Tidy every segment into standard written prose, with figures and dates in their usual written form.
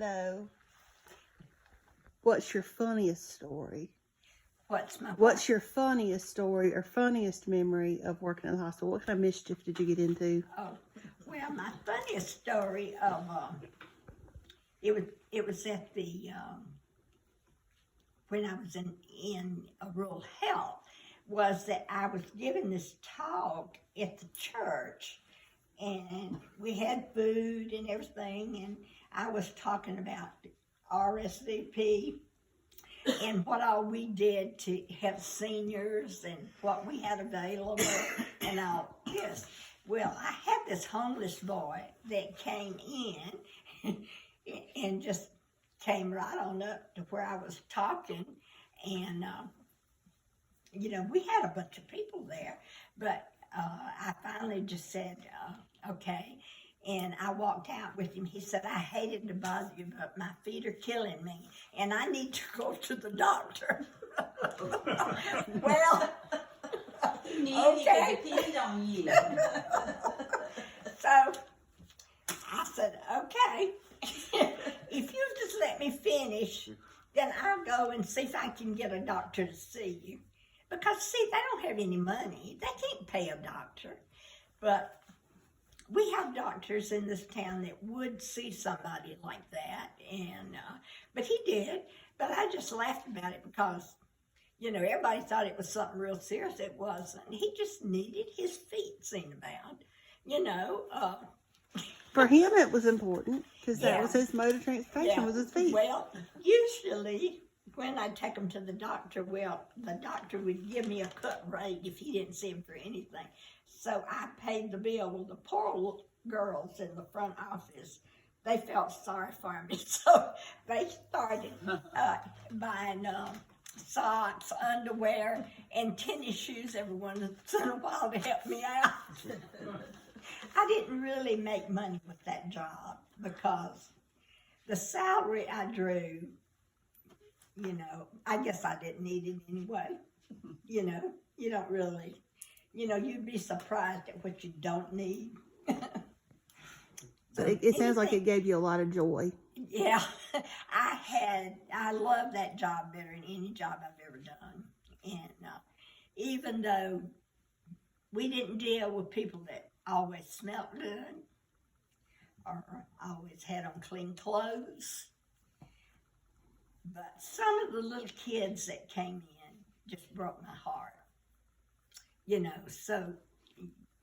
No. What's your funniest story? What's your funniest story or funniest memory of working in the hospital? What kind of mischief did you get into? Oh, well, my funniest story of it was at the when I was in rural health, was that I was giving this talk at the church, and we had food and everything, and I was talking about RSVP and what all we did to help seniors and what we had available and all this. Well, I had this homeless boy that came in and just came right on up to where I was talking, and we had a bunch of people there, but I finally just said, okay. And I walked out with him. He said, I hated to bother you, but my feet are killing me, and I need to go to the doctor. Well, okay. He could depend on you. So I said, okay, if you just let me finish, then I'll go and see if I can get a doctor to see you. Because, see, they don't have any money. They can't pay a doctor. But we have doctors in this town that would see somebody like that, and but he did. But I just laughed about it because, everybody thought it was something real serious. It wasn't. He just needed his feet seen about, For him, it was important because that Yeah. was his mode of transportation, was his feet. Well, usually when I take him to the doctor, the doctor would give me a cut rate if he didn't see him for anything. So I paid the bill. Well, the poor girls in the front office, they felt sorry for me. So they started buying socks, underwear, and tennis shoes every once in a while to help me out. I didn't really make money with that job because the salary I drew, I guess I didn't need it anyway. You don't really, you'd be surprised at what you don't need. So it sounds like it gave you a lot of joy. Yeah, I love that job better than any job I've ever done. And even though we didn't deal with people that always smelled good or always had on clean clothes, but some of the little kids that came in just broke my heart. So,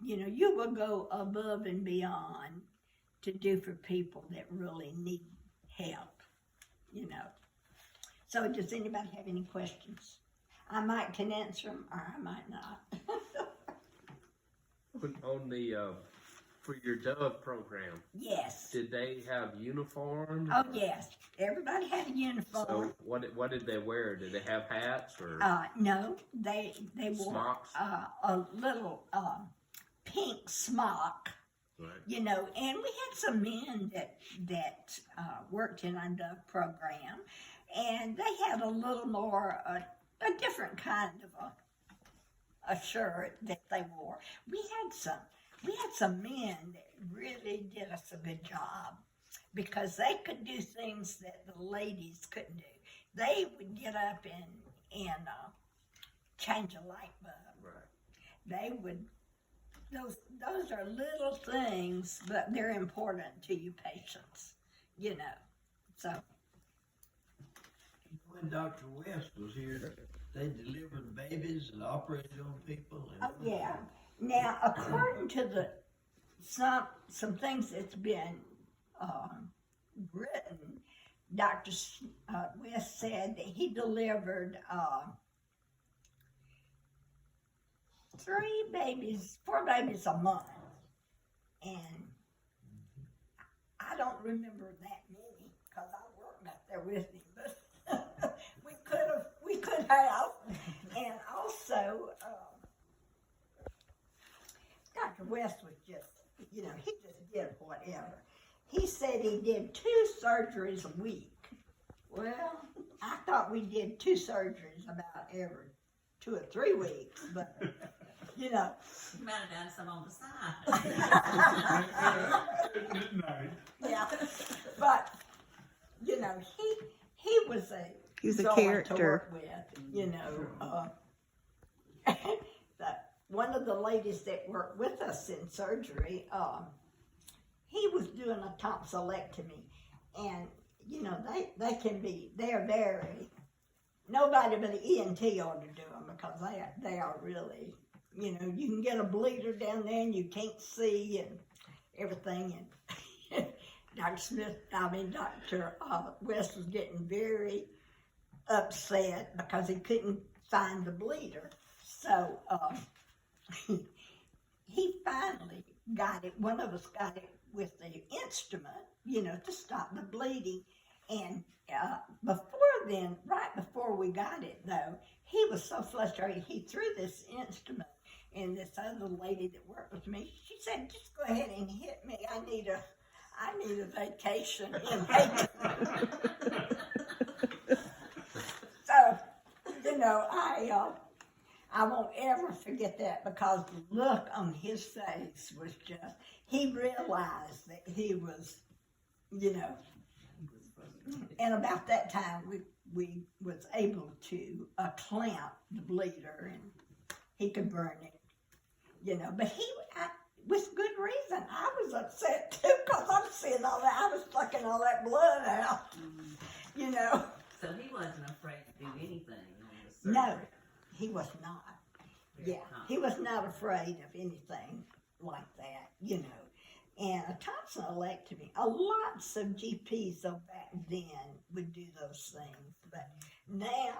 you will go above and beyond to do for people that really need help, So does anybody have any questions? I might can answer them or I might not. On the for your Dove program, Yes. did they have uniforms? Oh, yes. Everybody had a uniform. So what did they wear? Did they have hats or No, they wore smocks? a little pink smock, Right. and we had some men that worked in our Dove program, and they had a little more, a different kind of a shirt that they wore. We had some men that really did us a good job because they could do things that the ladies couldn't do. They would get up and change a light bulb. Right. They would. Those are little things, but they're important to you patients. So. When Dr. West was here, they delivered babies and operated on people. And Oh, yeah. Now, according to some things that's been written, Dr. West said that he delivered 4 babies a month, and I don't remember that many because I worked up there with him, but we could have, and also. Dr. West was just, he just did whatever. He said he did 2 surgeries a week. Well, I thought we did 2 surgeries about every 2 or 3 weeks, but, You might have done some on the side. Yeah, but know, he was a He was a joy character. to work with, you know. One of the ladies that worked with us in surgery, he was doing a tonsillectomy, and you know they're very, nobody but an ENT ought to do them because they are really, you know, you can get a bleeder down there and you can't see and everything. And Dr. West was getting very upset because he couldn't find the bleeder. So he finally got it. One of us got it with the instrument, you know, to stop the bleeding. And before then, right before we got it, though, he was so frustrated. He threw this instrument, and this other lady that worked with me, she said, "Just go ahead and hit me. I need a vacation in Haiti." So, you know, I won't ever forget that because the look on his face was just, he realized that he was, you know, and about that time we was able to clamp the bleeder and he could burn it, you know, but with good reason. I was upset too because I'm seeing all that, I was sucking all that blood out, you know. So he wasn't afraid to do anything on the surgery? No, he was not. Yeah, he was not afraid of anything like that, you know. And a tonsillectomy, lots of GPs back then would do those things, but now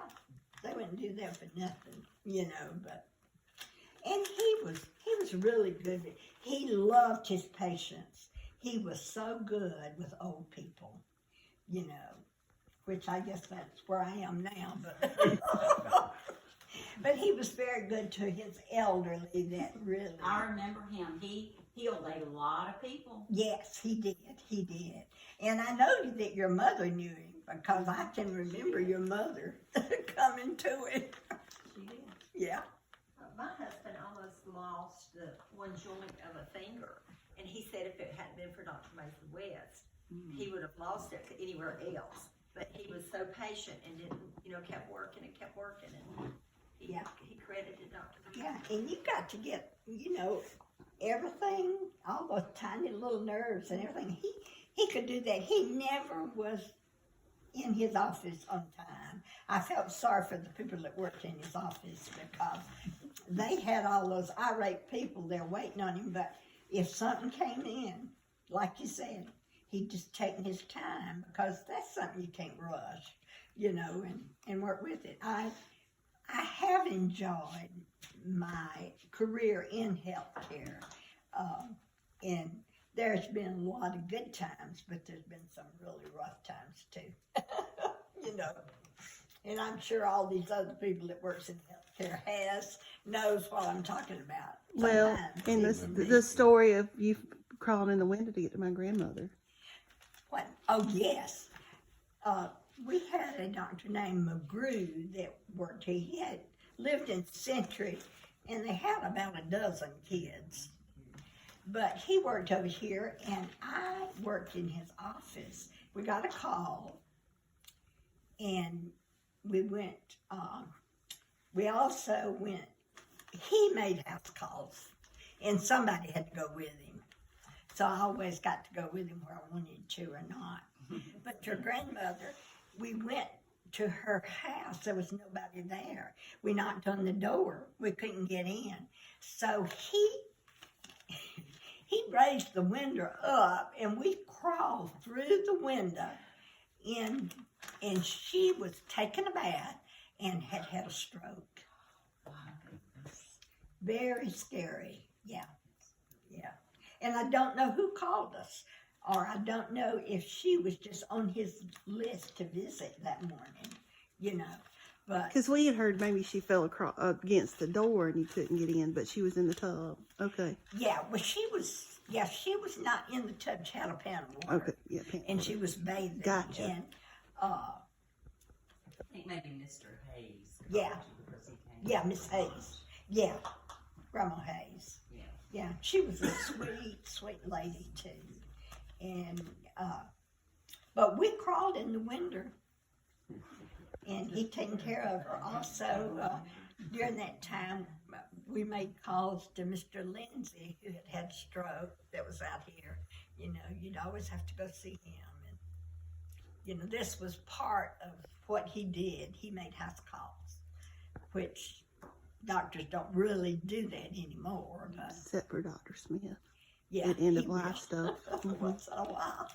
they wouldn't do that for nothing, you know. But and he was really good. He loved his patients. He was so good with old people, you know, which I guess that's where I am now, but but he was very good to his elderly that really. I remember him. He healed a lot of people. Yes, he did. And I know that your mother knew him because I can remember your mother coming to him. She did. Yeah. My husband almost lost one joint of a finger, and he said if it hadn't been for Dr. Mason West, he would have lost it to anywhere else. But he was so patient and didn't, you know, kept working, and he credited Dr. Mason. Yeah, and you got to get, you know, everything, all those tiny little nerves and everything. He could do that. He never was in his office on time. I felt sorry for the people that worked in his office because they had all those irate people there waiting on him. But if something came in, like you said, he'd just taken his time because that's something you can't rush, you know, and work with it. I have enjoyed my career in healthcare, and there's been a lot of good times, but there's been some really rough times too, you know. And I'm sure all these other people that works in healthcare knows what I'm talking about. Well, Sometimes and even the me. story of you crawling in the window to get to my grandmother. What? Oh, yes. We had a doctor named McGrew that worked here. He had lived in Century, and they had about a dozen kids. But he worked over here, and I worked in his office. We got a call, and we went, we also went, he made house calls, and somebody had to go with him. So I always got to go with him where I wanted to or not. But your grandmother, we went to her house. There was nobody there. We knocked on the door. We couldn't get in. So he raised the window up, and we crawled through the window in, and she was taking a bath and had a stroke. Very scary. Yeah. And I don't know who called us, or I don't know if she was just on his list to visit that morning, you know. But Because we had heard maybe she fell against the door and you couldn't get in, but she was in the tub. Okay. yeah, well, she was not in the tub. She had a pan of water. Okay. Yeah. And she was bathing. Gotcha. And I think maybe Mr. Hayes. Yeah. called you because he came. yeah, Miss Hayes. Yeah, Grandma Hayes. Yeah. Yeah, she was a sweet, sweet lady too. And But we crawled in the winter, and he taken care of her. Also, during that time, we made calls to Mr. Lindsay, who had a stroke that was out here. You know, you'd always have to go see him. And, you know, this was part of what he did. He made house calls, which doctors don't really do that anymore. But Except for Dr. Smith. yeah, And end of he life will. stuff. Mhm. Once in a while.